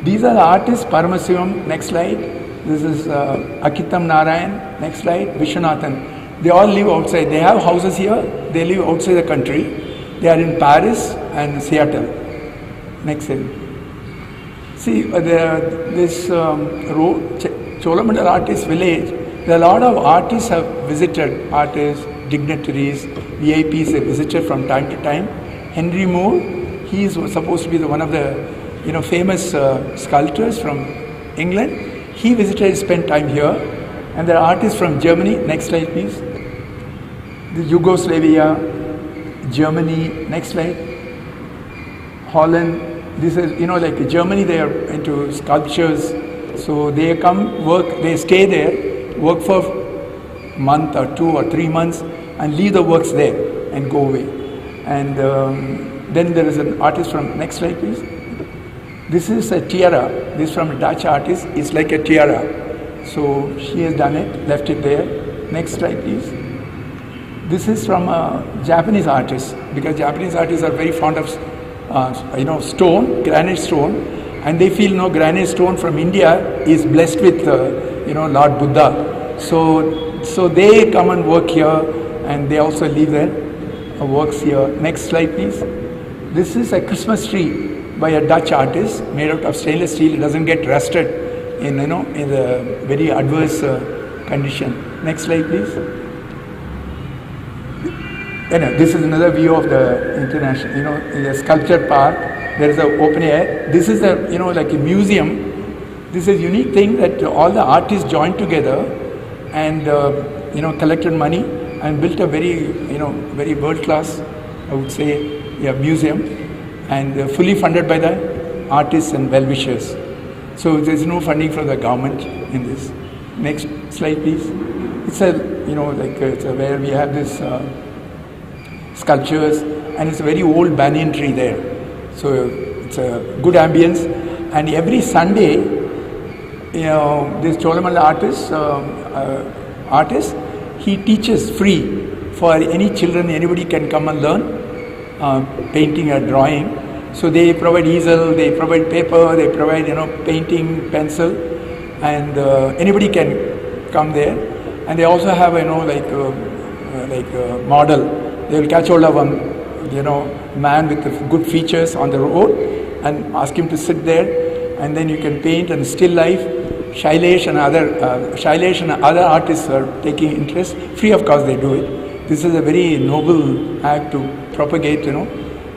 These are the artists, Paramasivam, next slide. This is Akitam Narayan, next slide, Vishwanathan. They all live outside. They have houses here, they live outside the country. They are in Paris and Seattle. Next slide. See, this Cholamandal Artist Village, there are a lot of artists have visited, artists, dignitaries, VIPs have visited from time to time. Henry Moore, he is supposed to be one of the famous sculptors from England. He visited, spent time here. And there are artists from Germany. Next slide, please. The Yugoslavia, Germany. Next slide. Holland. This is, like Germany, they are into sculptures. So they come, work, they stay there, work for a month or 2 or 3 months and leave the works there and go away. And then there is an artist from, next slide, please. This is a tiara. This is from a Dutch artist. It's like a tiara. So she has done it, left it there. Next slide, please. This is from a Japanese artist, because Japanese artists are very fond of, stone, granite stone, and they feel granite stone from India is blessed with, Lord Buddha. So they come and work here, and they also leave their works here. Next slide, please. This is a Christmas tree by a Dutch artist, made out of stainless steel. It doesn't get rusted in the very adverse condition. Next slide, please. This is another view of the international, in the sculpture park. There is an open air. This is like a museum. This is a unique thing that all the artists joined together and collected money and built a very very world class, I would say, museum. And fully funded by the artists and well-wishers. So there's no funding from the government in this. Next slide, please. It's where we have this sculptures, and it's a very old banyan tree there. So it's a good ambience. And every Sunday, this Cholamandal artist, he teaches free for any children. Anybody can come and learn painting or drawing. So they provide easel, they provide paper, they provide painting, pencil, and anybody can come there. And they also have a model. They will catch hold of a man with good features on the road and ask him to sit there, and then you can paint and still life. Shailesh and other artists are taking interest. Free of cost they do it. This is a very noble act to propagate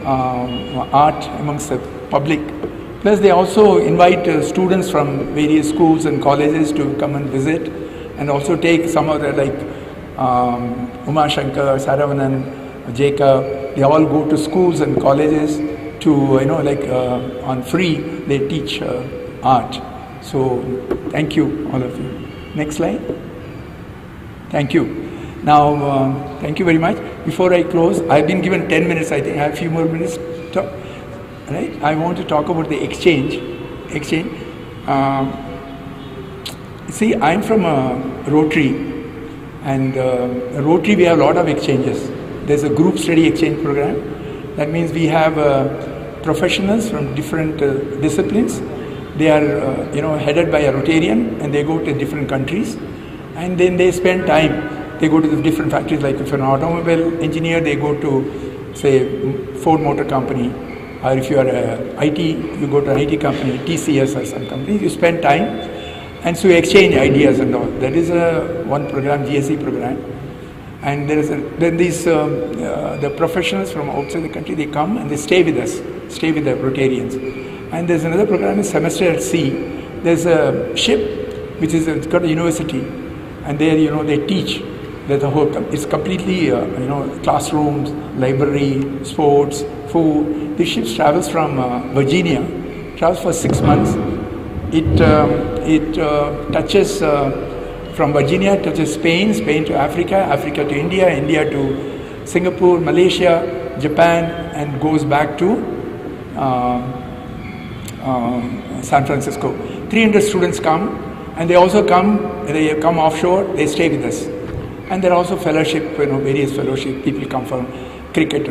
art amongst the public. Plus they also invite students from various schools and colleges to come and visit, and also take some of the Uma Shankar, Saravanan, Jacob. They all go to schools and colleges to on free they teach art. So thank you, all of you. Next slide. Thank you. Now, thank you very much. Before I close, I've been given 10 minutes. I think I have a few more minutes to talk. Right? I want to talk about the exchange. See, I'm from Rotary, and Rotary we have a lot of exchanges. There's a group study exchange program. That means we have professionals from different disciplines. They are headed by a Rotarian, and they go to different countries, and then they spend time. They go to the different factories. Like if you're an automobile engineer, they go to, say, Ford Motor Company, or if you are a IT, you go to an IT company, TCS or some company. You spend time, and so you exchange ideas and all. That is one program, GSE program. And then these the professionals from outside the country, they come and they stay with us, stay with the Rotarians. And there's another program, is Semester at Sea. There's a ship which is it's got a university, and there they teach. That the whole it's completely classrooms, library, sports, food. The ship travels from Virginia, travels for 6 months. It touches from Virginia, touches Spain, Spain to Africa, Africa to India, India to Singapore, Malaysia, Japan, and goes back to San Francisco. 300 students come, and they also come. They come offshore. They stay with us. And there are also fellowship, various fellowship, people come from cricket.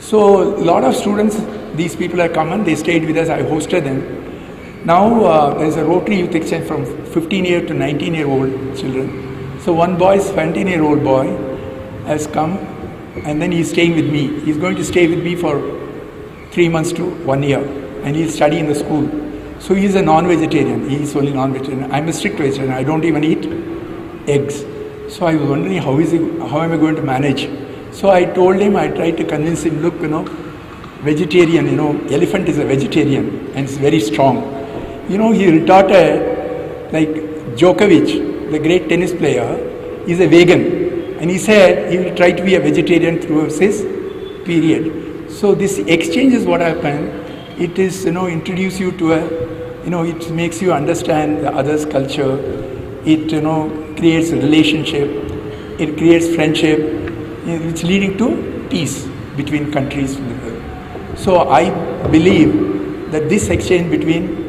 So a lot of students, these people are come and they stayed with us, I hosted them. Now there's a Rotary Youth Exchange from 15-year to 19-year-old children. So one boy, 17-year-old boy, has come, and then he's staying with me. He's going to stay with me for 3 months to 1 year, and he'll study in the school. So he's a non-vegetarian. He's only non-vegetarian. I'm a strict vegetarian. I don't even eat eggs. So I was wondering how am I going to manage? So I told him, I tried to convince him, look, vegetarian, elephant is a vegetarian and it's very strong. He retorted, like Djokovic, the great tennis player, is a vegan. And he said he will try to be a vegetarian through his period. So this exchange is what happened. It is, introduce you to it makes you understand the other's culture. It, creates a relationship. It creates friendship. It's leading to peace between countries. So I believe that this exchange between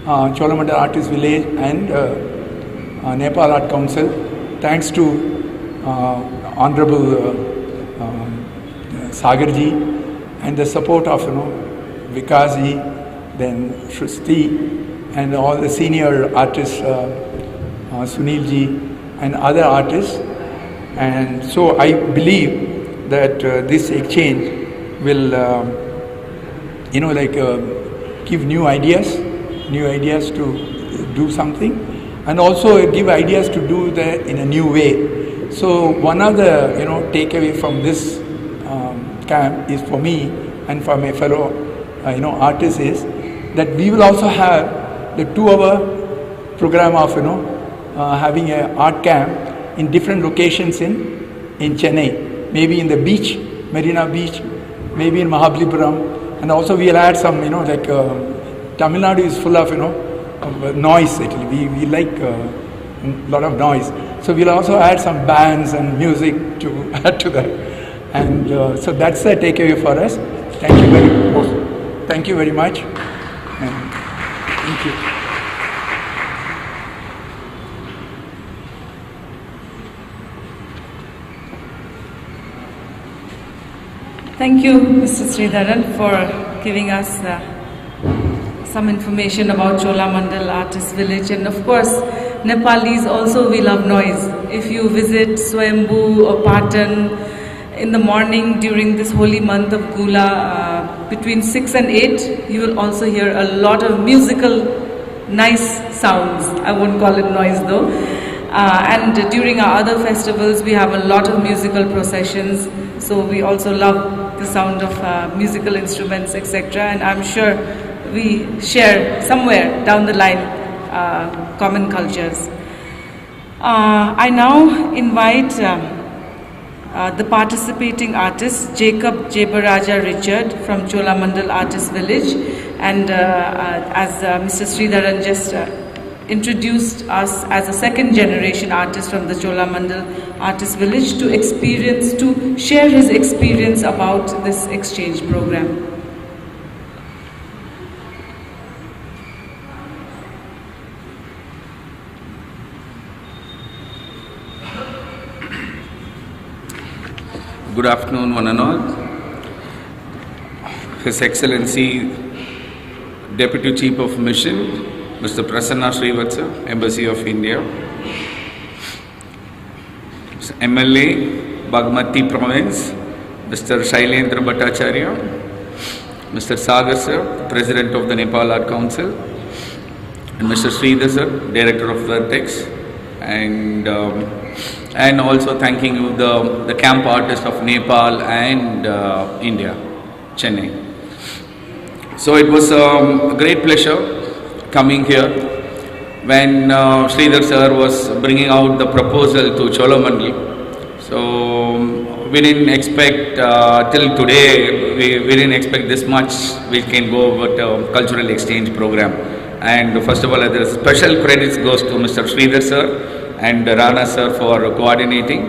Cholamandal Artist Village and Nepal Art Council, thanks to Honorable Sagarji and the support of Vikasji, then Shrusti, and all the senior artists, Sunilji, and other artists. And so I believe that this exchange will, give new ideas to do something, and also give ideas to do that in a new way. So one of the takeaway from this camp is for me and for my fellow artists is that we will also have the 2-hour program of having an art camp in different locations in Chennai, maybe in the beach, Marina Beach, maybe in Mahabalipuram, and also we'll add some Tamil Nadu is full of noise. Actually, we like a lot of noise, so we'll also add some bands and music to add to that. And so that's the takeaway for us. Thank you very much. And thank you. Thank you, Mr. Sridharan, for giving us some information about Cholamandal Artist Village. And of course, Nepalis also, we love noise. If you visit Swayambhu or Patan in the morning during this holy month of Gula, between 6 and 8, you will also hear a lot of musical, nice sounds. I won't call it noise though. And during our other festivals, we have a lot of musical processions. So we also love the sound of musical instruments, etc. And I'm sure we share somewhere down the line common cultures. I now invite the participating artist, Jacob Jebaraja Richard from Cholamandal Artist Village. And as Mr. Sridharan just introduced us as a second generation artist from the Cholamandal Artist Village to share his experience about this exchange program. Good afternoon, one and all. His Excellency Deputy Chief of Mission, Mr. Prasanna Srivastava, Embassy of India, MLA, Bagmati Province, Mr. Shailendra Bhattacharya, Mr. Sagar Sir, President of the Nepal Art Council, and Mr. Sridhar Sir, Director of Vertex, and also thanking you, the camp artists of Nepal and India, Chennai. So it was a great pleasure coming here when Sridhar Sir was bringing out the proposal to Cholamandal. So we didn't expect till today, we didn't expect this much we can go with a cultural exchange program. And first of all, the special credits goes to Mr. Sridhar Sir and Rana Sir for coordinating,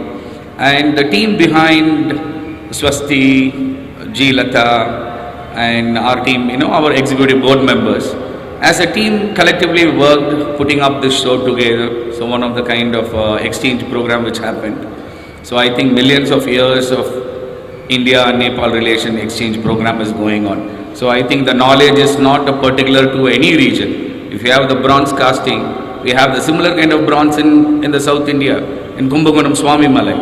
and the team behind Swasti, G. Lata, and our team, our executive board members. As a team, collectively worked putting up this show together. So one of the kind of exchange program which happened. So I think millions of years of India and Nepal relation exchange program is going on. So I think the knowledge is not particular to any region. If you have the bronze casting, we have the similar kind of bronze in the South India, in Kumbakonam Swami Malai.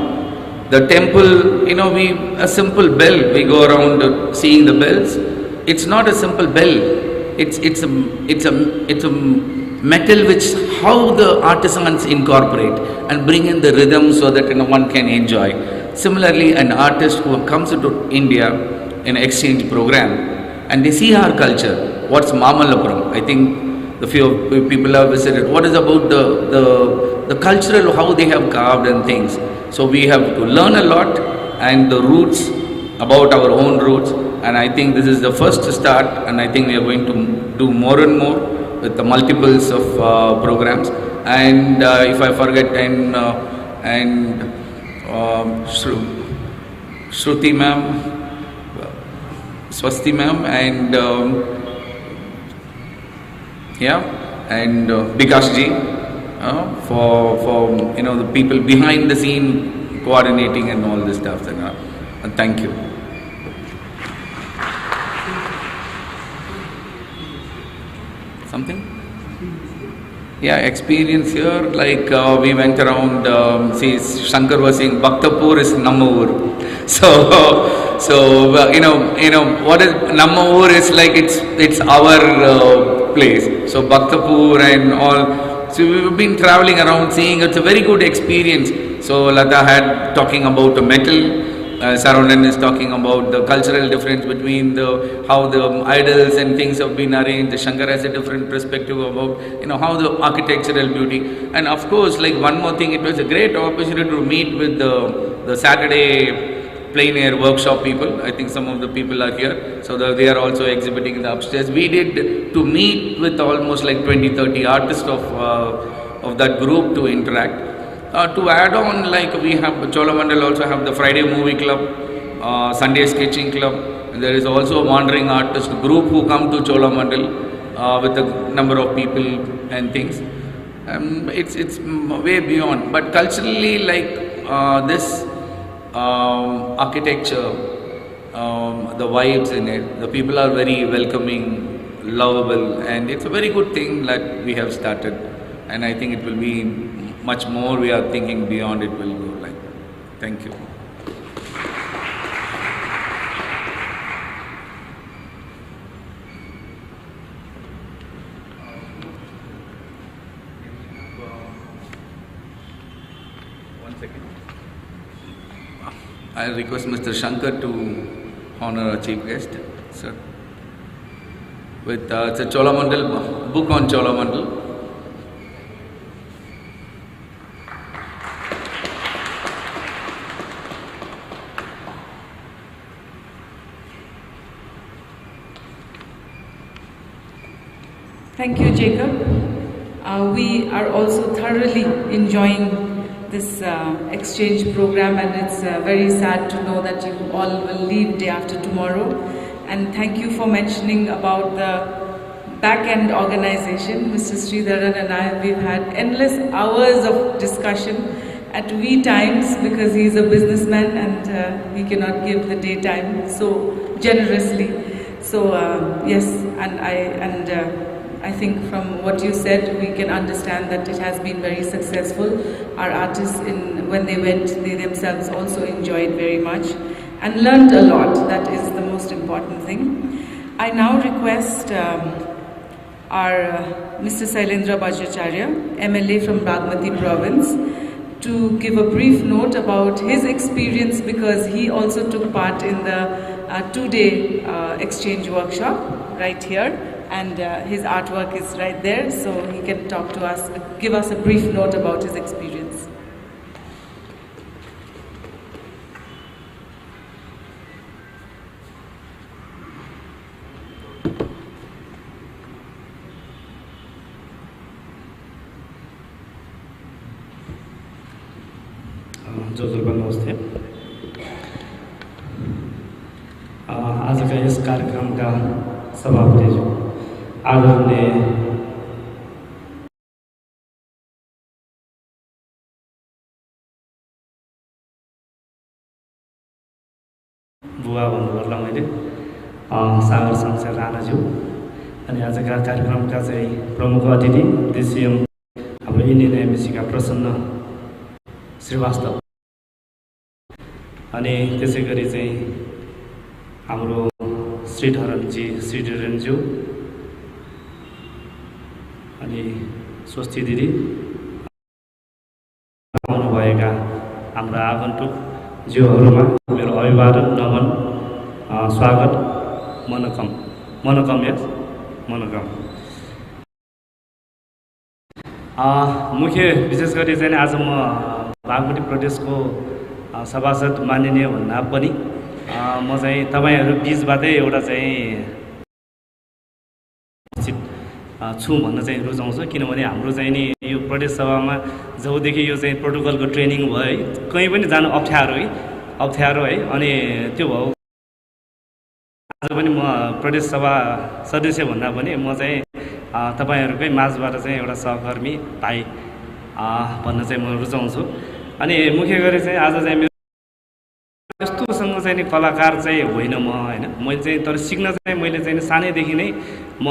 The temple, a simple bell, we go around seeing the bells. It's not a simple bell. It's a metal which how the artisans incorporate and bring in the rhythm so that one can enjoy. Similarly, an artist who comes to India in an exchange program and they see our culture, what's Mamallapuram? I think the few people have visited. What is about the cultural, how they have carved and things. So we have to learn a lot and the roots, about our own roots, and I think this is the first start, and I think we are going to do more and more with the multiples of programs. And if I forget, and Shruti ma'am, Swasti ma'am, and and Bikash ji, for the people behind the scene coordinating and all this stuff. And thank you. Something? Yeah, experience here, like we went around, Shankar was saying Bhaktapur is Namma Ur. So what is Namma Ur is like it's our place. So Bhaktapur and all. So we've been traveling around seeing, it's a very good experience. So Lata had talking about the metal. Sarandan is talking about the cultural difference between how the idols and things have been arranged. Shankar has a different perspective about how the architectural beauty. And of course, like one more thing, it was a great opportunity to meet with the Saturday plein air workshop people. I think some of the people are here, so they are also exhibiting in the upstairs. We did to meet with almost like 20-30 artists of that group to interact. To add on, like we have Cholamandal also have the Friday movie club, Sunday sketching club. And there is also a wandering artist group who come to Cholamandal with a number of people and things. It's way beyond. But culturally, like this architecture, the vibes in it, the people are very welcoming, lovable, and it's a very good thing that we have started. And I think it will be much more. We are thinking beyond it will go like. Thank you. One second. I request Mr. Shankar to honor our chief guest, sir, with it's a Cholamandal book on Cholamandal. Thank you, Jacob. We are also thoroughly enjoying this exchange program, and it's very sad to know that you all will leave day after tomorrow. And thank you for mentioning about the back-end organization. Mr. Sridharan and I, we've had endless hours of discussion at we times because he's a businessman and he cannot give the daytime so generously. So yes, I think from what you said, we can understand that it has been very successful. Our artists, when they went, they themselves also enjoyed very much and learned a lot. That is the most important thing. I now request our Mr. Sailendra Bajracharya, MLA from Bagmati province, to give a brief note about his experience because he also took part in the two-day exchange workshop right here. And his artwork is right there, so he can talk to us, give us a brief note about his experience. नमस्ते। आजका yes कार्यक्रमका सभापति आदरणीय बुवा भन्नुपर्ला मैले सागर शमशेर राणाज्यू अनि आजका कार्यक्रमका चाहिँ प्रमुख अतिथि DCM हाम्रो इन्डियन एम्बेसीका प्रसन्न श्रीवास्तव अनि त्यसै गरी चाहिँ हाम्रो श्रीधरनज्यू अनि स्वस्ति दिदी आउनुभएका हाम्रा आगन्तुक ज्यूहरूमा मेरो अभिवादन नमन स्वागत मनोकम मुख्य विशेष गरी चाहिँ आज म बागमती प्रदेशको सभासद माननीय भन्दा पनि म चाहिँ तपाईहरु बीचबाटै एउटा चाहिँ छु भन्न चाहिँ रुचाउँछु किनभने हाम्रो चाहिँ नि यो प्रदेश सभामा जबदेखि यो चाहिँ प्रोटोकलको ट्रेनिङ भयो है कहीँ पनि जानु अप्ठ्यारो है अनि त्यो भयो आज पनि म प्रदेश सभा सदस्य भन्दा पनि म चाहिँ तपाईहरुकै माझबाट चाहिँ एउटा सहकर्मी भाइ भन्न चाहिँ म रुचाउँछु अनि मुख्य गरी चाहिँ आज चाहिँ मेरो यस्तोसँग चाहिँ नि कलाकार चाहिँ होइन म हैन मैले चाहिँ तर सिक्न चाहिँ मैले चाहिँ सानैदेखि नै म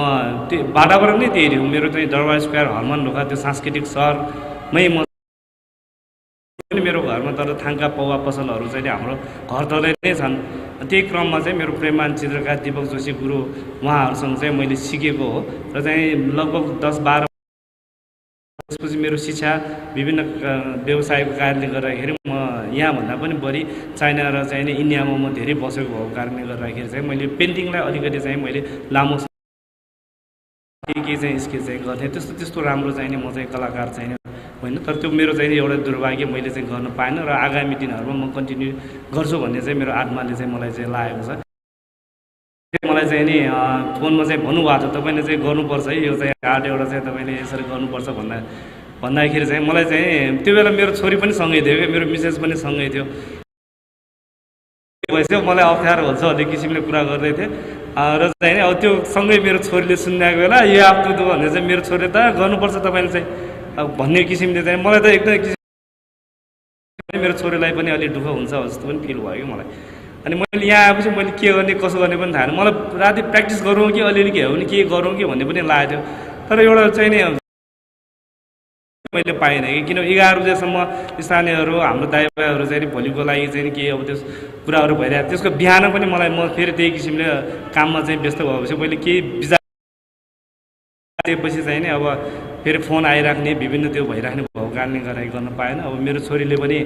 त्यो वातावरण नै त्यही हो मेरो चाहिँ दरबार स्क्वायर हर्मन ढोका त्यो सांस्कृतिक सहरमै म मेरो घरमा तर थाङ्का पौवा पसलहरू चाहिँ हाम्रो घर तलै नै छन् त्यही क्रममा चाहिँ मेरो प्रेममान चित्रकार दीपक जोशी गुरु उहाँहरूसँग चाहिँ मैले सिकेको हो र चाहिँ लगभग 10-12 त्यसपछि मेरो शिक्षा विभिन्न व्यवसायको कारणले गर्दाखेरि म यहाँभन्दा पनि बढी चाइना र चाहिँ इन्डियामा म धेरै बसेको भएको कारणले गर्दाखेरि चाहिँ मैले पेन्टिङलाई अलिकति चाहिँ मैले लामो के चाहिँ स्केच चाहिँ गर्थेँ त्यस्तो राम्रो चाहिँ म चाहिँ कलाकार चाहिँ होइन तर त्यो मेरो चाहिँ एउटा दुर्भाग्य मैले चाहिँ गर्न पाएन र आगामी दिनहरूमा म कन्टिन्यू गर्छु भन्ने चाहिँ मेरो आत्माले चाहिँ मलाई चाहिँ लागेको छ मलाई चाहिँ नि फोनमा चाहिँ भन्नुभएको छ तपाईले चाहिँ गर्नुपर्छ है यो चाहिँ आर्ट एउटा चाहिँ तपाईले यसरी गर्नुपर्छ भन्दाखेरि चाहिँ मलाई चाहिँ त्यो बेला मेरो छोरी पनि सँगै थियो क्या मेरो मिसेस पनि सँगै थियो भइसक्यो मलाई अप्ठ्यारो हुन्छ भन्ने किसिमले कुरा गर्दै थिएँ र चाहिँ अब त्यो सँगै मेरो छोरीले सुनिरहेको बेला यो आप्तु भने चाहिँ मेरो छोरीले त गर्नुपर्छ तपाईँले चाहिँ भन्ने किसिमले चाहिँ मलाई त एकदमै मेरो छोरीलाई पनि अलिक दुःख हुन्छ जस्तो पनि फिल भयो कि मलाई अनि मैले यहाँ आएपछि मैले के गर्ने कसो गर्ने पनि थाहा छैन मलाई राति प्र्याक्टिस गरौँ कि अलिअलि के हो भने के गरौँ कि भन्ने पनि लागेको थियो तर एउटा चाहिँ नि मैले पाइनँ कि किन 11 बजेसम्म स्थानीयहरू हाम्रो दाइभाइहरू चाहिँ भोलिको लागि चाहिँ के अब त्यस कुराहरू भइरहेको त्यसको बिहान पनि मलाई म फेरि त्यही किसिमले काममा चाहिँ व्यस्त भएपछि मैले केही बिजापछि चाहिँ नि अब फेरि फोन आइराख्ने विभिन्न त्यो भइराख्ने भएको कारणले गर्दा गर्न पाएन अब मेरो छोरीले पनि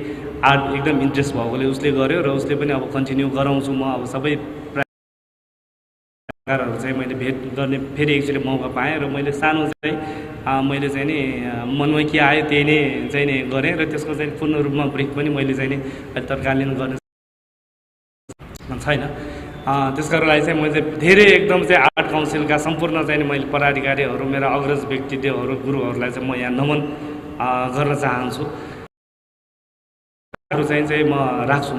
आर्ट एकदम इन्ट्रेस्ट भएकोले उसले गर्यो र उसले पनि अब कन्टिन्यू गराउँछु म अब सबै कलाकारहरू चाहिँ मैले भेट गर्ने फेरि एकचोटि मौका पाएँ र मैले सानो चाहिँ मैले चाहिँ नि मनमा के आयो त्यही नै चाहिँ नि गरेँ र त्यसको चाहिँ पूर्ण रूपमा ब्रेक पनि मैले चाहिँ नि अहिले तत्कालीन गर्ने छैन त्यसको लागि चाहिँ मैले धेरै एकदम चाहिँ आर्ट काउन्सिलका सम्पूर्ण चाहिँ मैले पदाधिकारीहरू मेरा अग्रज व्यक्तित्वहरू गुरुहरूलाई चाहिँ म यहाँ नमन गर्न चाहन्छु चाहिँ म राख्छु म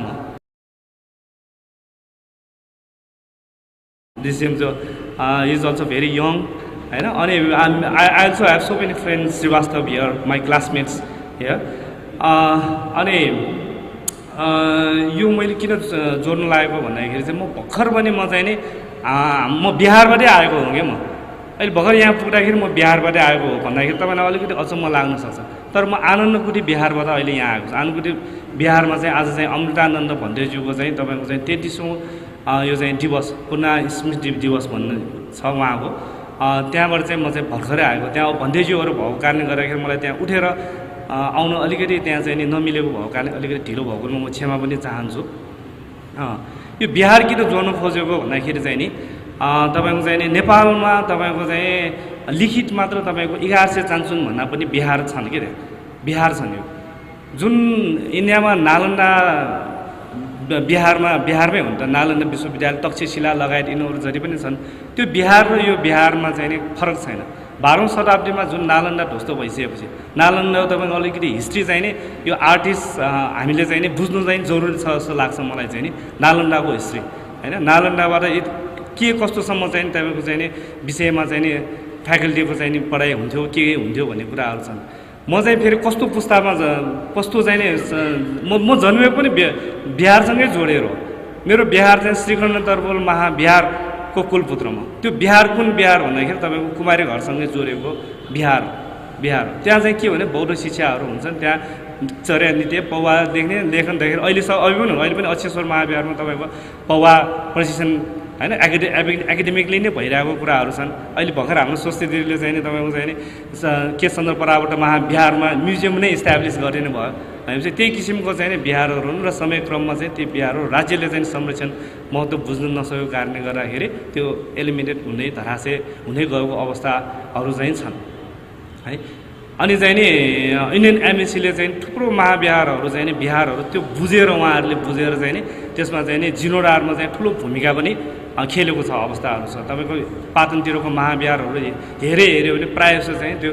DCM जो इज अल्सो भेरी यङ हैन अनि I also have so many friends Srivastava here my classmates here अनि यो मैले किन जोड्न लागेको भन्दाखेरि चाहिँ म भर्खर पनि म चाहिँ नि म बिहारबाटै आएको हुँ क्या म अहिले भर्खर यहाँ पुग्दाखेरि म बिहारबाटै आएको हो भन्दाखेरि तपाईँलाई अलिकति अचम्म लाग्न सक्छ तर म आनन्दकुटी बिहारबाट अहिले यहाँ आएको छु आनन्दकुटी बिहारमा चाहिँ आज चाहिँ अमृतानन्द भन्देज्यूको चाहिँ तपाईँको चाहिँ 33औं यो चाहिँ दिवस पुनः स्मृति दिवस भन्ने छ उहाँको त्यहाँबाट चाहिँ म चाहिँ भर्खरै आएको त्यहाँ भन्देज्यूहरू भएको कारणले गर्दाखेरि मलाई त्यहाँ उठेर आउन अलिकति त्यहाँ चाहिँ नि नमिलेको भएको कारणले अलिकति ढिलो भएकोमा म क्षमा पनि चाहन्छु यो बिहार किन जोड्न खोजेको भन्दाखेरि चाहिँ नि तपाईँको चाहिँ नि नेपालमा तपाईँको चाहिँ लिखित मात्र तपाईँको 1100 भन्दा पनि बिहार छन् के बिहार छन् यो जुन इन्डियामा नालन्दा बिहारमै हुन्छ नालन्दा विश्वविद्यालय तक्षशिला लगायत यिनीहरू जति पनि छन् त्यो बिहार र यो बिहारमा चाहिँ नि फरक छैन 12औं शताब्दीमा जुन नालन्दा ध्वस्त भइसकेपछि नालन्दा तपाईँको अलिकति हिस्ट्री चाहिँ नि यो आर्टिस्ट हामीले चाहिँ नि बुझ्नु चाहिँ जरुरी छ जस्तो लाग्छ मलाई चाहिँ नि नालन्दाको हिस्ट्री हैन नालन्दाबाट के कस्तोसम्म चाहिँ तपाईँको चाहिँ नि विषयमा चाहिँ नि फ्याकल्टीको चाहिँ नि पढाइ हुन्थ्यो के हुन्थ्यो भन्ने कुराहरू छन् म चाहिँ फेरि कस्तो पुस्तामा कस्तो चाहिँ नि म जन्मेको पनि बिहारसँगै जोडेर हो मेरो बिहार चाहिँ श्रीकण्ठ तरबोल महाबिहारको बिहारको कुलपुत्रमा त्यो बिहार कुन बिहार भन्दाखेरि तपाईँको कुमारी घरसँगै जोडेको बिहार त्यहाँ चाहिँ के भने बौद्ध शिक्षाहरू हुन्छन् त्यहाँ चर्या नृत्य पौवादेखि लेखनदेखि अहिले पनि अक्षेश्वर महाविहारमा तपाईँको पौवा प्रशिक्षण होइन एकाडेमिकली नै भइरहेको कुराहरू छन् अहिले भर्खर हाम्रो स्वस्ति दिदीले चाहिँ नि तपाईँको चाहिँ नि के चन्द्रपराबाट महाविहारमा म्युजियम नै इस्टाब्लिस गरिने भयो भनेपछि त्यही किसिमको चाहिँ नि बिहारहरू हुन् र समयक्रममा चाहिँ ती बिहारहरू राज्यले चाहिँ संरक्षण महत्त्व बुझ्नु नसकेको कारणले गर्दाखेरि त्यो एलिमिनेट हुँदै धराशे हुँदै गएको अवस्थाहरू चाहिँ छन् है। अनि चाहिँ नि इन्डियन एमएसीले चाहिँ थुप्रो महाविहारहरू चाहिँ नि बिहारहरू त्यो बुझेर उहाँहरूले बुझेर चाहिँ नि त्यसमा चाहिँ नि जीर्णोद्धारमा चाहिँ ठुलो भूमिका पनि खेलेको छ अवस्थाहरू छ। तपाईँको पाटनतिरको महाविहारहरू हेऱ्यो भने प्रायः जस्तो चाहिँ त्यो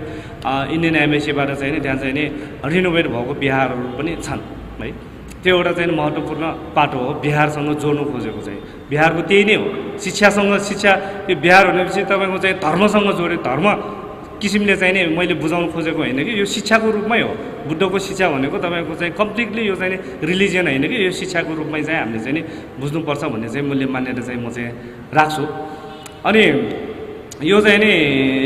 इन्डियन एमएसीबाट चाहिँ नि त्यहाँ चाहिँ नि रिनोभेट भएको बिहारहरू पनि छन् है। त्यो एउटा चाहिँ महत्त्वपूर्ण पाटो हो बिहारसँग जोड्नु खोजेको चाहिँ बिहारको त्यही नै हो। शिक्षा त्यो बिहार भनेपछि तपाईँको चाहिँ धर्मसँग जोड्यो धर्म किसिमले चाहिँ नि मैले बुझाउनु खोजेको होइन कि यो शिक्षाको रूपमै हो। बुद्धको शिक्षा भनेको तपाईँको चाहिँ कम्प्लिटली यो चाहिँ रिलिजियन होइन कि यो शिक्षाको रूपमै चाहिँ हामीले चाहिँ नि बुझ्नुपर्छ भन्ने चाहिँ मूल्य मानेर चाहिँ म चाहिँ राख्छु। अनि यो चाहिँ नि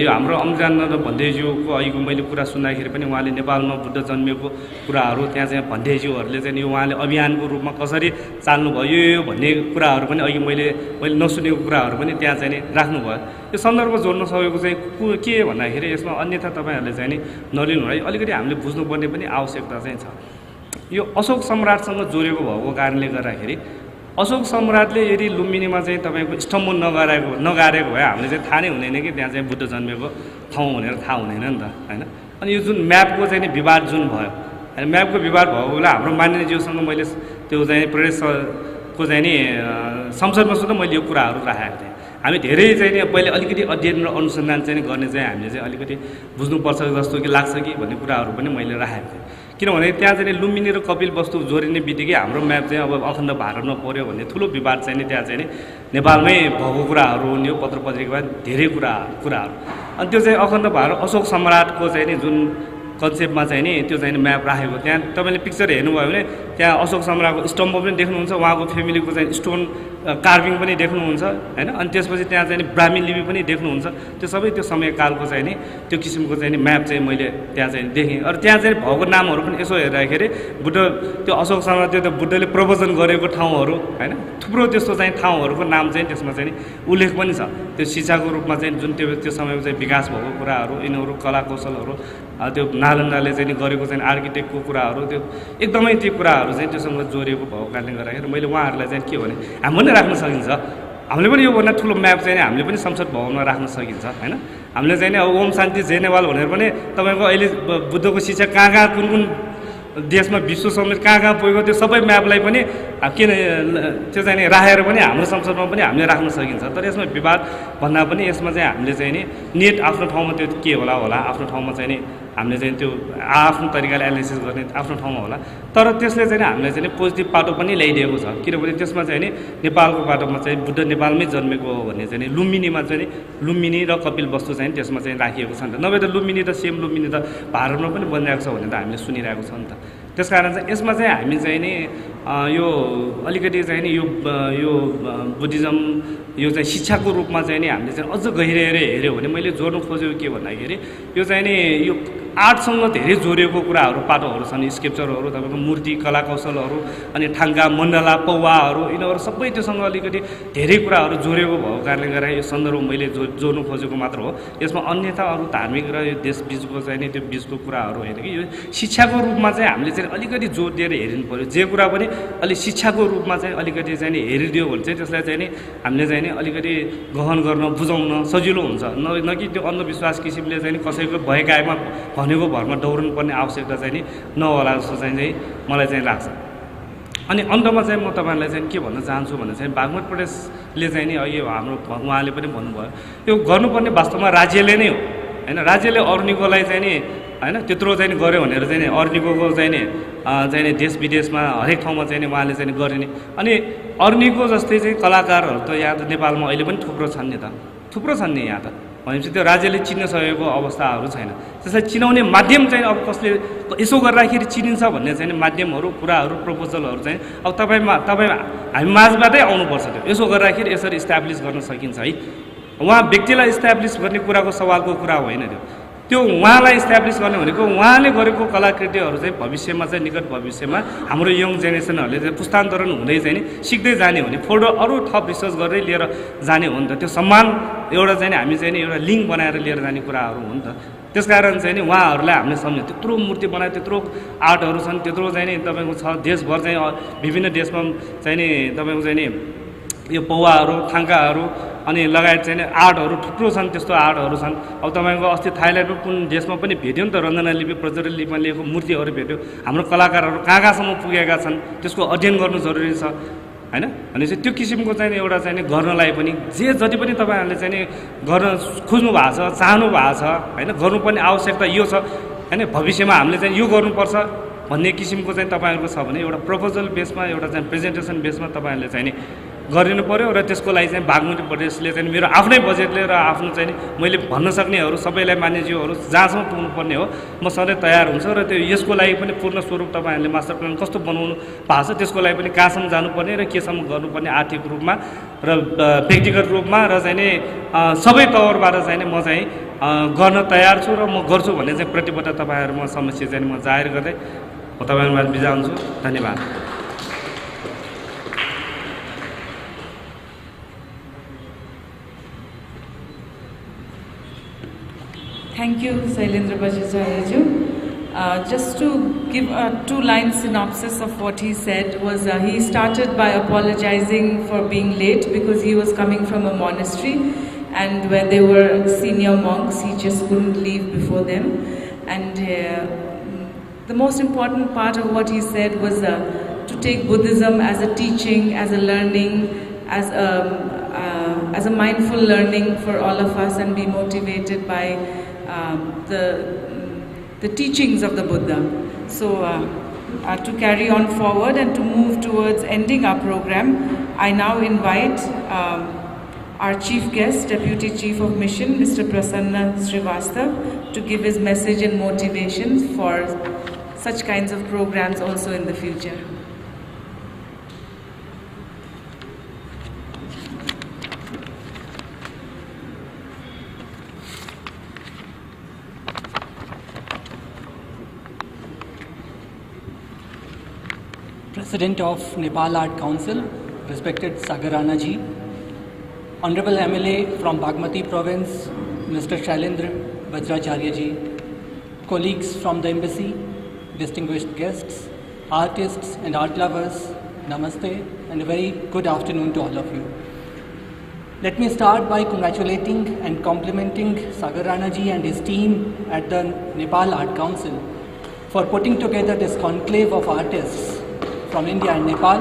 यो हाम्रो अम्जान भन्देज्यूको अहिलेको मैले कुरा सुन्दाखेरि पनि उहाँले नेपालमा बुद्ध जन्मेको कुराहरू त्यहाँ चाहिँ भन्देज्यूहरूले चाहिँ यो उहाँले अभियानको रूपमा कसरी चाल्नुभयो यो भन्ने कुराहरू पनि अहिले मैले नसुनेको कुराहरू पनि त्यहाँ चाहिँ नि राख्नुभयो। यो सन्दर्भ जोड्न सकेको चाहिँ के भन्दाखेरि यसमा अन्यथा तपाईँहरूले चाहिँ नि नलिनु है अलिकति हामीले बुझ्नुपर्ने पनि आवश्यकता चाहिँ छ। यो अशोक सम्राटसँग जोडेको भएको कारणले गर्दाखेरि अशोक सम्राटले यदि लुम्बिनीमा चाहिँ तपाईँको स्तम्भ नगारेको भए हामीले चाहिँ थाहा नै हुँदैन कि त्यहाँ चाहिँ बुद्ध जन्मेको ठाउँ भनेर थाहा हुँदैन नि त होइन। अनि यो जुन म्यापको चाहिँ नि विवाद जुन भयो होइन म्यापको विवाद भएको बेला हाम्रो माननीयज्यूसँग मैले त्यो चाहिँ प्रदेशको चाहिँ नि संसदमा सुधा मैले यो कुराहरू राखेको थिएँ। हामी धेरै चाहिँ नि पहिले अलिकति अध्ययन र अनुसन्धान चाहिँ गर्ने चाहिँ हामीले चाहिँ अलिकति बुझ्नुपर्छ जस्तो कि लाग्छ कि भन्ने कुराहरू पनि मैले राखेको थिएँ। किनभने त्यहाँ चाहिँ लुम्बिनी र कपिल वस्तु जोडिने बित्तिकै हाम्रो म्याप चाहिँ अब अखण्ड भारतमा पऱ्यो भन्ने ठुलो विवाद चाहिँ नि त्यहाँ चाहिँ नि नेपालमै भएको कुराहरू हुने पत्र पत्रिकामा धेरै कुराहरू अनि त्यो चाहिँ अखण्ड भारत अशोक सम्राटको चाहिँ नि जुन कन्सेप्टमा चाहिँ नि त्यो चाहिँ म्याप राखेको त्यहाँ तपाईँले पिक्चर हेर्नुभयो भने त्यहाँ अशोक सम्राटको स्तम्भ पनि देख्नुहुन्छ उहाँको फ्यामिलीको चाहिँ स्टोन कार्भिङ पनि देख्नुहुन्छ होइन। अनि त्यसपछि त्यहाँ चाहिँ ब्राह्मी लिपि पनि देख्नुहुन्छ त्यो सबै त्यो समयकालको चाहिँ नि त्यो किसिमको चाहिँ नि म्याप चाहिँ मैले त्यहाँ चाहिँ देखेँ। अरू त्यहाँ चाहिँ भएको नामहरू पनि यसो हेर्दाखेरि बुद्ध त्यो अशोक सम्राट त्यो बुद्धले प्रवचन गरेको ठाउँहरू होइन थुप्रो त्यस्तो चाहिँ ठाउँहरूको नाम चाहिँ त्यसमा चाहिँ उल्लेख पनि छ। त्यो शिक्षाको रूपमा चाहिँ जुन त्यो समयमा चाहिँ विकास भएको कुराहरू यिनीहरू कला कौशलहरू त्यो नालन्दाले चाहिँ गरेको चाहिँ आर्किटेक्टको कुराहरू त्यो एकदमै त्यो कुराहरू चाहिँ त्योसँग जोडिएको भएको कारणले गर्दाखेरि मैले उहाँहरूलाई चाहिँ के भने हामी पनि राख्न सकिन्छ हामीले पनि योभन्दा ठुलो म्याप चाहिँ हामीले पनि संसद भवनमा राख्न सकिन्छ होइन। हामीले चाहिँ अब ओम शान्ति जय नेपाल भनेर पनि तपाईँको अहिले बुद्धको शिक्षा कहाँ कुन देशमा विश्व समेत कहाँ पुगेको त्यो सबै म्यापलाई पनि किन त्यो चाहिँ नि राखेर पनि हाम्रो संसदमा पनि हामीले राख्न सकिन्छ। तर यसमा विवाद भन्दा पनि यसमा चाहिँ हामीले चाहिँ नि नेट आफ्नो ठाउँमा त्यो के होला आफ्नो ठाउँमा चाहिँ नि हामीले चाहिँ त्यो आफ्नो तरिकाले एनालिसिस गर्ने आफ्नो ठाउँमा होला। तर त्यसले चाहिँ हामीले चाहिँ पोजिटिभ पाटो पनि ल्याइदिएको छ किनभने त्यसमा चाहिँ नि नेपालको बाटोमा चाहिँ बुद्ध नेपालमै जन्मेको हो भन्ने चाहिँ लुम्बिनीमा चाहिँ लुम्बिनी र कपिल वस्तु चाहिँ त्यसमा चाहिँ राखिएको छ नि त। नभए त लुम्बिनी त सेम लुम्बिनी त भारतमा पनि बनिरहेको छ भने त हामीले सुनिरहेको छ नि त। त्यस कारण चाहिँ यसमा चाहिँ हामी चाहिँ नि यो अलिकति चाहिँ नि यो बुद्धिज्म यो चाहिँ शिक्षाको रूपमा चाहिँ नि हामीले चाहिँ अझ गहिरेर हेऱ्यो भने मैले जोड्नु खोजेको के भन्दाखेरि यो चाहिँ नि यो आर्टसँग धेरै जोडिएको कुराहरू पाटोहरू छन् स्केप्चरहरू तपाईँको मूर्ति कला कौशलहरू अनि थाङ्गा मण्डला पौवाहरू यिनीहरू सबै त्योसँग अलिकति धेरै कुराहरू जोडिएको भएको कारणले गर्दा यो सन्दर्भ मैले जोड्नु खोजेको मात्र हो। यसमा अन्यथा अरू धार्मिक र यो देश बिचको चाहिँ नि त्यो बिचको कुराहरू होइन कि यो शिक्षाको रूपमा चाहिँ हामीले चाहिँ अलिकति जोड दिएर हेरिनु पऱ्यो। जे कुरा पनि अलिक शिक्षाको रूपमा चाहिँ अलिकति चाहिँ नि हेरिदियो भने चाहिँ त्यसलाई चाहिँ नि हामीले चाहिँ नि अलिकति गहन गर्न बुझाउन सजिलो हुन्छ न कि त्यो अन्धविश्वास किसिमले चाहिँ नि कसैको भएकामा भनेको भरमा दौड्नु पर्ने आवश्यकता चाहिँ नि नहोला जस्तो चाहिँ मलाई चाहिँ लाग्छ। अनि अन्तमा चाहिँ म तपाईँहरूलाई चाहिँ के भन्न चाहन्छु भने चाहिँ बागमती प्रदेशले चाहिँ नि अहिले हाम्रो उहाँले पनि भन्नुभयो यो गर्नुपर्ने वास्तवमा राज्यले नै हो होइन। राज्यले अर्निकोलाई चाहिँ नि होइन त्यत्रो चाहिँ गर्यो भनेर चाहिँ नि अर्निकोको चाहिँ नि देश विदेशमा हरेक ठाउँमा चाहिँ नि उहाँले चाहिँ गरिने अनि अर्निको जस्तै चाहिँ कलाकारहरू त यहाँ त नेपालमा अहिले पनि थुप्रो छन् नि त थुप्रो छन् नि यहाँ त भनेपछि त्यो राज्यले चिन्न सकेको अवस्थाहरू छैन। त्यसलाई चिनाउने माध्यम चाहिँ अब कसले यसो गर्दाखेरि चिनिन्छ भन्ने चाहिँ माध्यमहरू कुराहरू प्रपोजलहरू चाहिँ अब तपाईँ हामी माझबाटै आउनुपर्छ। त्यो यसो गर्दाखेरि यसरी इस्टाब्लिस गर्न सकिन्छ है। उहाँ व्यक्तिलाई इस्टाब्लिस गर्ने कुराको सवालको कुरा होइन त्यो उहाँलाई इस्टाब्लिस गर्ने भनेको उहाँले गरेको कलाकृतिहरू चाहिँ भविष्यमा चाहिँ निकट भविष्यमा हाम्रो यङ जेनेरेसनहरूले चाहिँ पुस्तान्तरण हुँदै चाहिँ नि सिक्दै जाने हो भने फोटो अरू थप रिसर्च गर्दै लिएर जाने हो नि त। त्यो सम्मान एउटा चाहिँ हामी चाहिँ नि एउटा लिङ्क बनाएर लिएर जाने कुराहरू हो नि त। त्यसकारण चाहिँ नि उहाँहरूलाई हामीले सम्झ्यौँ। त्यत्रो मूर्ति बनाए त्यत्रो आर्टहरू छन् त्यत्रो चाहिँ नि तपाईँको छ देशभर चाहिँ विभिन्न देशमा चाहिँ नि तपाईँको चाहिँ नि यो पौवाहरू थाङ्काहरू अनि लगायत चाहिँ आर्टहरू थुप्रो छन्। त्यस्तो आर्टहरू छन्। अब तपाईँको अस्ति थाइल्यान्डको कुन देशमा पनि भेट्यो नि त रञ्जना लिपि प्रज्वल लिपिमा लिएको मूर्तिहरू भेट्यो। हाम्रो कलाकारहरू कहाँ कहाँसम्म पुगेका छन् त्यसको अध्ययन गर्नु जरुरी छ होइन। भनेपछि त्यो किसिमको चाहिँ एउटा चाहिँ गर्नलाई पनि जति पनि तपाईँहरूले चाहिँ नि गर्न खोज्नु भएको छ चाहनु भएको छ होइन गर्नुपर्ने आवश्यकता यो छ होइन। भविष्यमा हामीले चाहिँ यो गर्नुपर्छ भन्ने किसिमको चाहिँ तपाईँहरूको छ भने एउटा प्रपोजल बेसमा एउटा चाहिँ प्रेजेन्टेसन बेसमा तपाईँहरूले चाहिँ नि गरिनु पर्यो। र त्यसको लागि चाहिँ बागमती प्रदेशले चाहिँ मेरो आफ्नै बजेटले र आफ्नो चाहिँ मैले भन्न सक्नेहरू सबैलाई मान्यज्यूहरू जहाँसम्म पुग्नुपर्ने हो म सधैँ तयार हुन्छु। र त्यो यसको लागि पनि पूर्ण स्वरूप तपाईँहरूले मास्टर प्लान कस्तो बनाउनु भएको छ त्यसको लागि पनि कहाँसम्म जानुपर्ने र केसम्म गर्नुपर्ने आर्थिक रूपमा र व्यक्तिगत रूपमा र चाहिँ नि सबै तवरबाट चाहिँ म चाहिँ गर्न तयार छु र म गर्छु भन्ने चाहिँ प्रतिबद्धता तपाईँहरूमा समस्या चाहिँ म जाहेर गर्दै म तपाईँहरूबाट बिदा हुन्छु। धन्यवाद। Thank you, Sailendra Bhattacharya. Just to give a two-line synopsis of what he said was he started by apologizing for being late because he was coming from a monastery, and when they were senior monks he just couldn't leave before them. And the most important part of what he said was to take Buddhism as a teaching, as a learning, as a mindful learning for all of us, and be motivated by the teachings of the Buddha. So to carry on forward and to move towards ending our program, I now invite our chief guest, Deputy Chief of Mission, Mr. Naveen Srivastava, to give his message and motivations for such kinds of programs also in the future. President of Nepal Art Council, respected Sagar Rana ji, Honorable MLA from Bagmati Province, Mr. Shailendra Bhattacharya ji, colleagues from the embassy, distinguished guests, artists and art lovers, namaste and a very good afternoon to all of you. Let me start by congratulating and complimenting Sagar Rana ji and his team at the Nepal Art Council for putting together this conclave of artists from India and Nepal,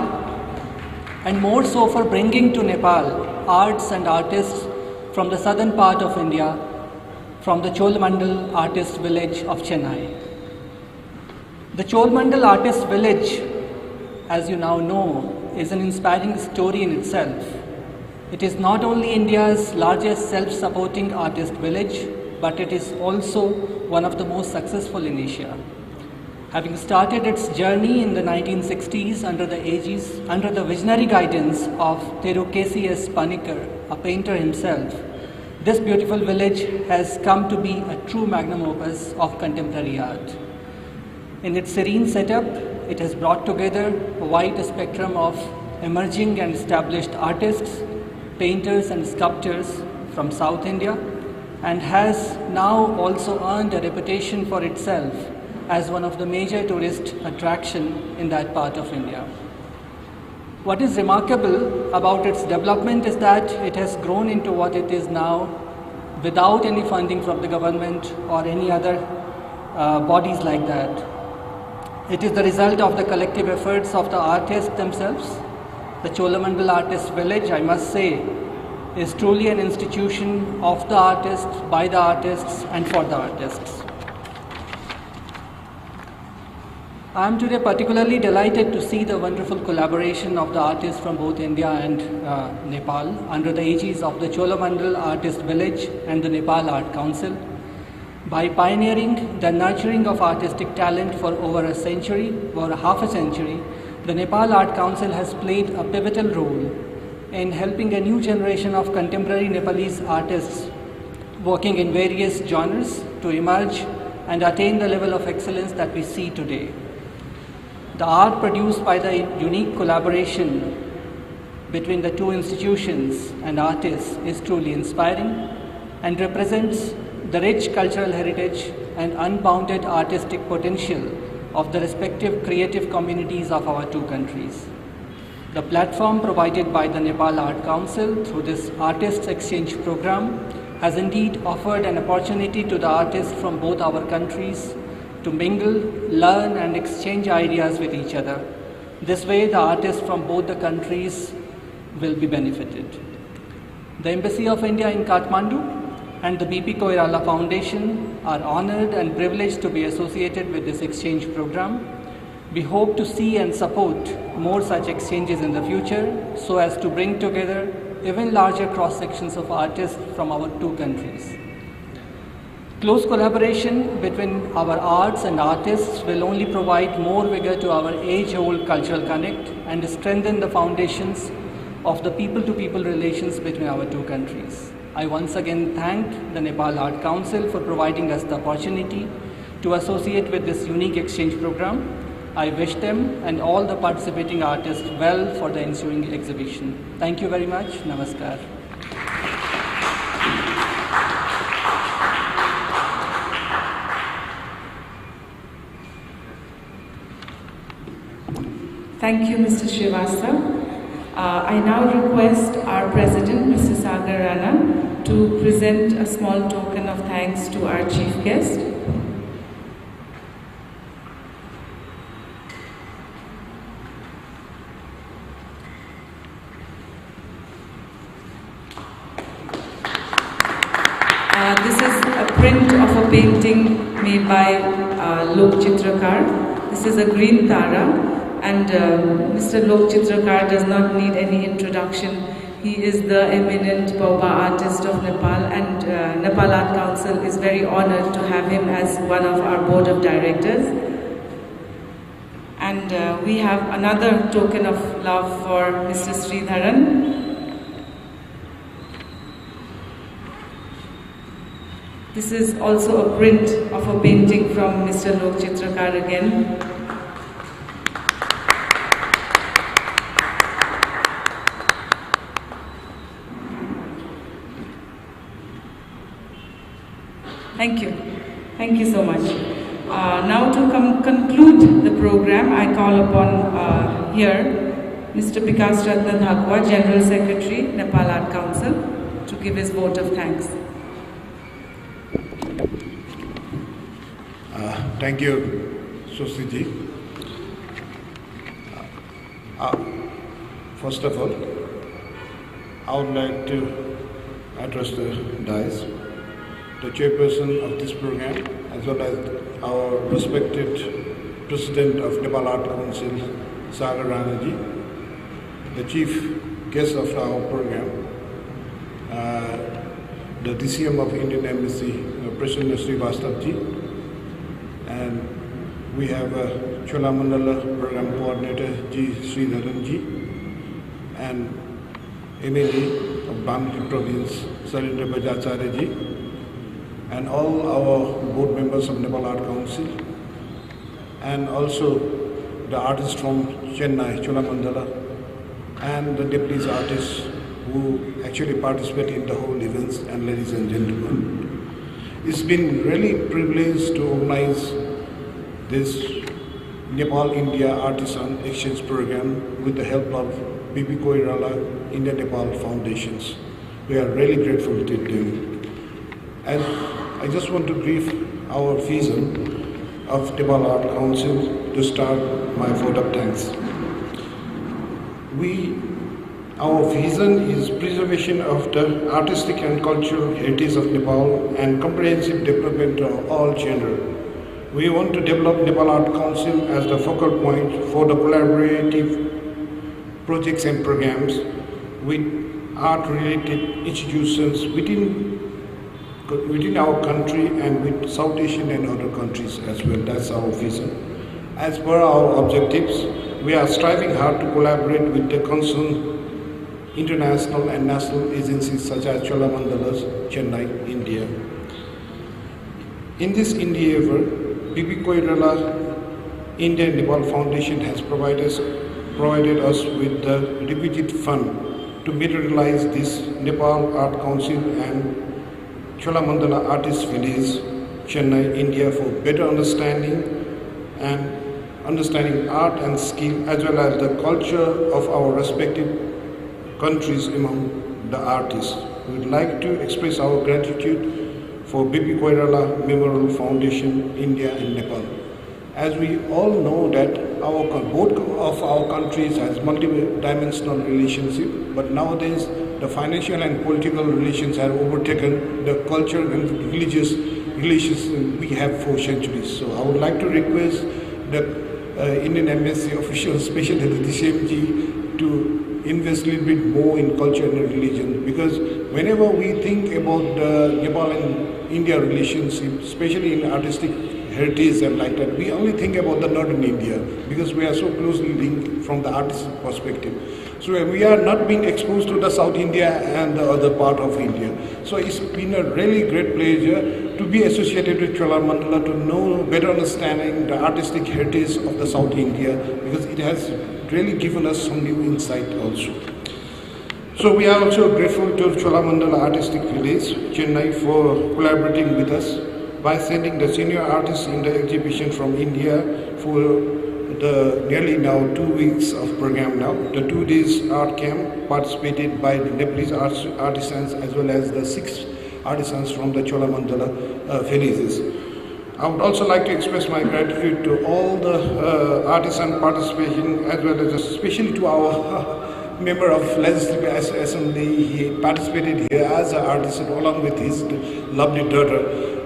and more so for bringing to Nepal arts and artists from the southern part of India, from the Cholamandal Artist Village of Chennai. The Cholamandal Artist Village, as you now know, is an inspiring story in itself. It is not only India's largest self-supporting artist village, but it is also one of the most successful in Asia. Having started its journey in the 1960s under the visionary guidance of Tirukesi S. Panikkar, a painter himself, this beautiful village has come to be a true magnum opus of contemporary art. In its serene setup, it has brought together a wide spectrum of emerging and established artists, painters and sculptors from South India, and has now also earned a reputation for itself as one of the major tourist attractions in that part of India. What is remarkable about its development is that it has grown into what it is now without any funding from the government or any other bodies like that. It is the result of the collective efforts of the artists themselves. The Cholamandal Artist Village, I must say, is truly an institution of the artists, by the artists and for the artists. I am today particularly delighted to see the wonderful collaboration of the artists from both India and Nepal under the aegis of the Cholamandal Artist Village and the Nepal Art Council. By pioneering the nurturing of artistic talent for over a century, or half a century, the Nepal Art Council has played a pivotal role in helping a new generation of contemporary Nepalese artists working in various genres to emerge and attain the level of excellence that we see today. The art produced by the unique collaboration between the two institutions and artists is truly inspiring and represents the rich cultural heritage and unbounded artistic potential of the respective creative communities of our two countries. The platform provided by the Nepal Art Council through this Artists Exchange program has indeed offered an opportunity to the artists from both our countries to mingle, learn and exchange ideas with each other. This way the artists from both the countries will be benefited. The Embassy of India in Kathmandu and the BP Koirala Foundation are honored and privileged to be associated with this exchange program. We hope to see and support more such exchanges in the future so as to bring together even larger cross-sections of artists from our two countries. Close collaboration between our arts and artists will only provide more vigor to our age-old cultural connect and strengthen the foundations of the people-to-people relations between our two countries. I once again thank the Nepal Art Council for providing us the opportunity to associate with this unique exchange program. I wish them and all the participating artists well for the ensuing exhibition. Thank you very much. Namaskar. Thank you, Mr. Srivastava. I now request our President, Mr. Sagar Rana, to present a small token of thanks to our chief guest. This is a print of a painting made by Lok Chitrakar. This is a green Tara. And Mr. Lok Chitrakar does not need any introduction. He is the eminent Bauba artist of Nepal, and Nepal Art Council is very honored to have him as one of our board of directors. And we have another token of love for Mr. Sridharan. This is also a print of a painting from Mr. Lok Chitrakar again. Thank you. Thank you so much. Now to conclude the program, I call upon here Mr. Bikas Ratna Dhakwa, General Secretary, Nepal Art Council, to give his vote of thanks. Thank you, Susiji. First of all, I would like to address the dais, the chairperson of this program, as well as our respected President of Nepal Art Council, Sagar Ranaji, the chief guest of our program, the DCM of Indian Embassy, President Srivastava ji, and we have Cholamandala Program Coordinator G. Sridharan ji, and MAD of Bangladesh Province, Sarindra Bajacharya ji, and all our board members of Nepal Art Council, and also the artists from Chennai, Cholamandala, and the deputy artists who actually participate in the whole events, and ladies and gentlemen. It's been really privileged to organize this Nepal-India Artisan Exchange Program with the help of BP Koirala India Nepal Foundations. We are really grateful to them. And I just want to brief our vision of Nepal Art Council to start my vote of thanks. Our vision is preservation of the artistic and cultural heritage of Nepal and comprehensive development of all gender. We want to develop Nepal Art Council as the focal point for the collaborative projects and programs with art-related institutions within our country and with South Asian and other countries as well. That's our vision. As per our objectives, we are striving hard to collaborate with the concerned international and national agencies such as Cholamandalas, Chennai, India. In this endeavor, B.B. Koirala India Nepal Foundation has provided us with the requisite fund to materialize this Nepal Art Council and Cholamandala Artist Village, Chennai, India, for better understanding art and skill as well as the culture of our respective countries among the artists. We would like to express our gratitude for B.P. Koirala Memorial Foundation, India and Nepal. As we all know that both of our countries has multi-dimensional relationship, but nowadays the financial and political relations have overtaken the cultural and religious relations we have for centuries. So I would like to request the Indian Embassy officials, especially the DCMG, to invest a little bit more in culture and religion, because whenever we think about the Nepal and India relationship, especially in artistic heritage and like that, we only think about the northern India because we are so closely linked from the artistic perspective. So we are not being exposed to the South India and the other part of India. So it's been a really great pleasure to be associated with Cholamandala, to know better understanding the artistic heritage of the South India, because it has really given us some new insight also. So we are also grateful to Cholamandala Artistic Village, Chennai, for collaborating with us by sending the senior artists in the exhibition from India for the nearly now 2 weeks of program now. The 2 days art camp participated by the Nepalese artisans as well as the 6 artisans from the Cholamandala villages. I would also like to express my gratitude to all the artisan participation as well as especially to our member of Legislative Assembly. He participated here as an artisan along with his lovely daughter,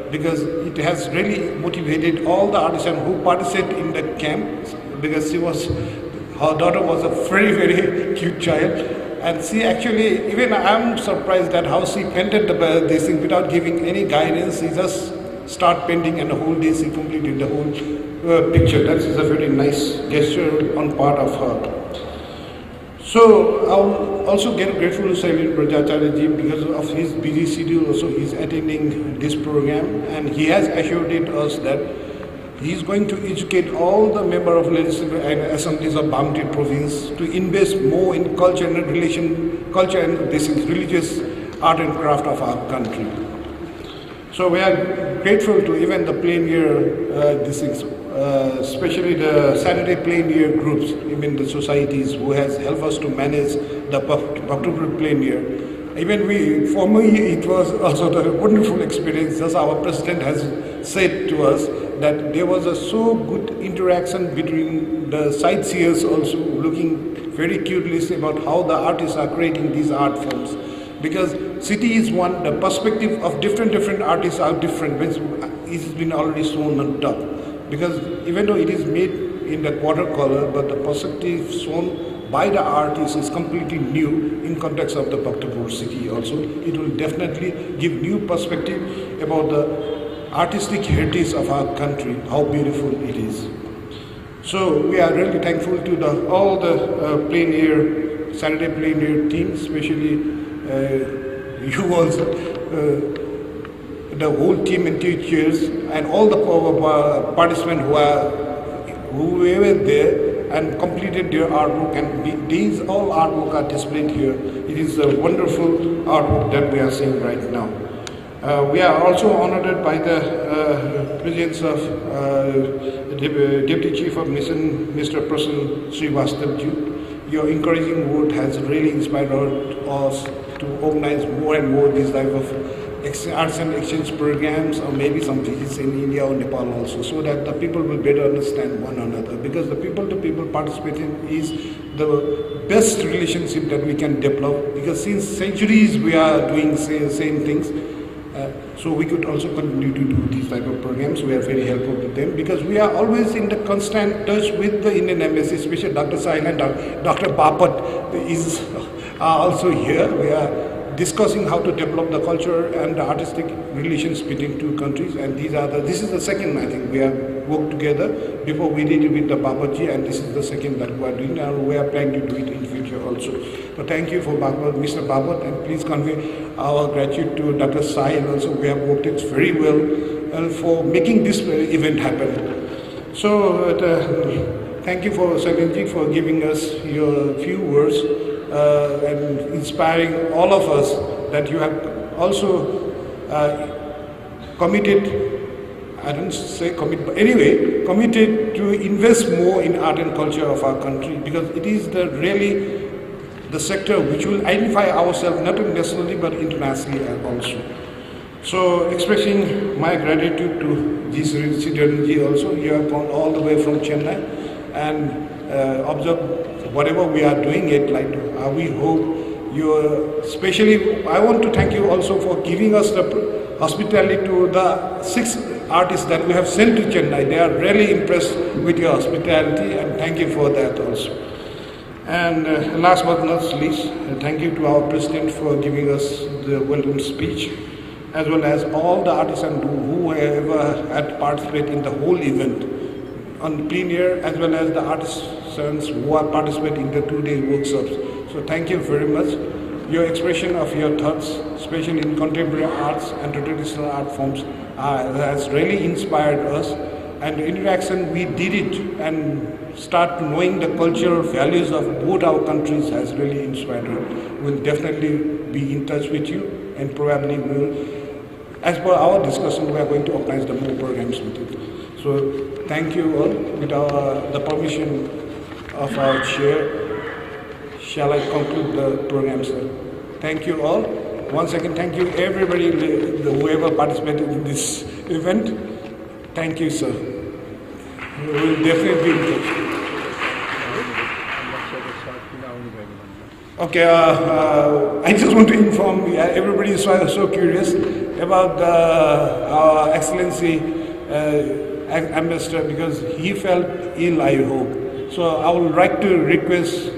because it has really motivated all the artisans who participated in the camp, because her daughter was a very, very cute child. And she actually, even I'm surprised at how she painted this thing without giving any guidance. She just start painting and the whole day she completed the whole picture. That is a very nice gesture on part of her. So I'll also get grateful to Shailendra Bhattacharya ji, because of his busy schedule also he is attending this program, and he has assured us that he is going to educate all the members of legislative and assemblies of Bamti province to invest more in culture and this is religious art and craft of our country. So we are grateful to even the plein air especially the Saturday plein air groups, even the societies who has helped us to manage the October plein air. Even for me, it was also a wonderful experience. Just our president has said to us that there was a so good interaction between the sightseers also looking very curiously about how the artists are creating these art forms. Because city is one, the perspective of different artists are different, which has been already shown on top. Because even though it is made in the watercolor, but the perspective shown by the artist is completely new in context of the Bhaktapur city also. It will definitely give new perspective about the artistic heritage of our country, how beautiful it is. So we are really thankful to all the plein air, Saturday plein air team, especially you also, the whole team and teachers and all the participants who were there and completed their artwork, and these all artwork are displayed here. It is a wonderful artwork that we are seeing right now. We are also honored by the presence of Deputy Chief of Mission, Mr. Prasanna Srivastava. Your encouraging word has really inspired us to organize more and more these type of arts and exchange programs, or maybe some visits in India or Nepal also, so that the people will better understand one another. Because the people-to-people participation is the best relationship that we can develop. Because since centuries we are doing same things. So we could also continue to do these type of programs. We are very helpful to them because we are always in the constant touch with the Indian Embassy, especially Dr. Sahil and Dr. Bapat is also here. We are discussing how to develop the culture and the artistic relations between two countries, and this is the second, I think, we have worked together. Before we did it with the Babaji, and this is the second that we are doing, and we are planning to do it in future also. So thank you for Mr. Babat, and please convey our gratitude to Dr. Sahil also. We have worked it very well for making this event happen. So thank you for Salinji for giving us your few words and inspiring all of us that you have also committed, I don't say commit, but anyway, committed to invest more in art and culture of our country, because it is really the sector which will identify ourselves not only nationally but internationally also. So expressing my gratitude to G. Sridharanji also. You have gone all the way from Chennai and observe whatever we are doing it, like we hope especially I want to thank you also for giving us the hospitality to the 6 artists that we have sent to Chennai. They are really impressed with your hospitality, and thank you for that also. And last but not least, thank you to our president for giving us the welcome speech, as well as all the artists and whoever had participated in the whole event on plenary, as well as the artisans who are participating in the 2-day workshops. So thank you very much. Your expression of your thoughts, especially in contemporary arts and traditional art forms, has really inspired us. And the interaction we did it and start knowing the cultural values of both our countries has really inspired us. We'll definitely be in touch with you, and probably will, as per our discussion, we are going to organize the more programs with it. So thank you all. With the permission of our chair, shall I conclude the program, sir? Thank you all. Once again, thank you everybody, whoever participated in this event. Thank you, sir. We will definitely be in touch. Okay, I just want to inform everybody is so curious about our Excellency Ambassador, because he felt ill, I hope. So I would like to request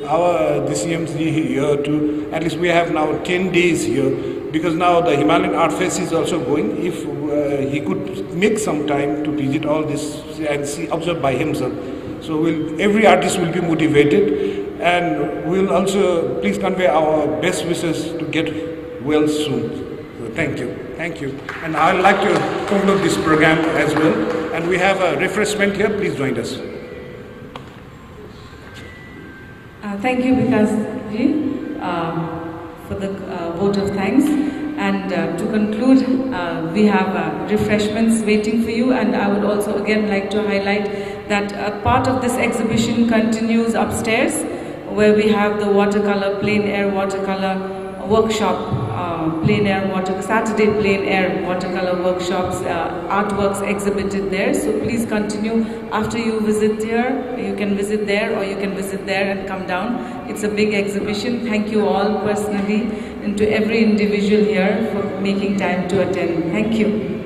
our DCMC here to, at least we have now 10 days here, because now the Himalayan Art Fest is also going. If he could make some time to visit all this and observe by himself. So every artist will be motivated, and we'll also please convey our best wishes to get well soon. So thank you. Thank you. And I'd like to conclude this program as well. And we have a refreshment here. Please join us. Thank you, Vikasji, for the vote of thanks. And to conclude, we have refreshments waiting for you. And I would also again like to highlight that a part of this exhibition continues upstairs, where we have the watercolor, plein air watercolor workshop, Saturday plein air watercolor workshops, artworks exhibited there. So please continue. After you visit here, you can visit there, or you can visit there and come down. It's a big exhibition. Thank you all personally, and to every individual here for making time to attend. Thank you.